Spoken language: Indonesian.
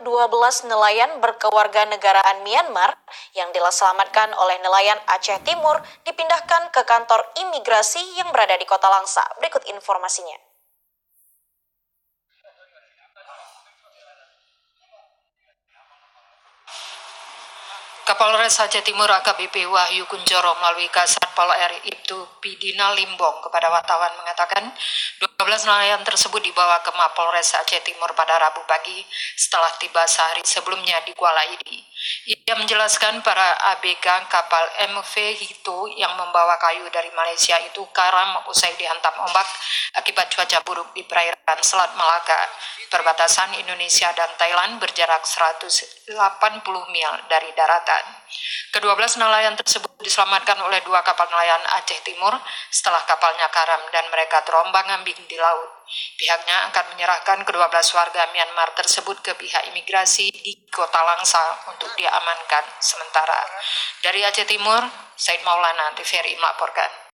12 nelayan berkewarganegaraan Myanmar yang diselamatkan oleh nelayan Aceh Timur dipindahkan ke kantor imigrasi yang berada di Kota Langsa. Berikut informasinya. Kapolres Aceh Timur AKBP Wahyu Kunchoro melalui Kasat Pol RI Ibtu Pidina Limbong kepada wartawan mengatakan 12 nelayan tersebut dibawa ke Mapolres Aceh Timur pada Rabu pagi setelah tiba sehari sebelumnya di Kuala Idi. Ia menjelaskan para ABK kapal MV Hito yang membawa kayu dari Malaysia itu karam usai dihantam ombak akibat cuaca buruk di perairan Selat Malaka, perbatasan Indonesia dan Thailand berjarak 180 mil dari daratan. Ke-12 nelayan tersebut diselamatkan oleh 2 kapal nelayan Aceh Timur setelah kapalnya karam dan mereka terombang-ambing di laut. Pihaknya akan menyerahkan ke-12 warga Myanmar tersebut ke pihak imigrasi di Kota Langsa untuk diamankan sementara. Dari Aceh Timur, Said Maulana, TVRI melaporkan.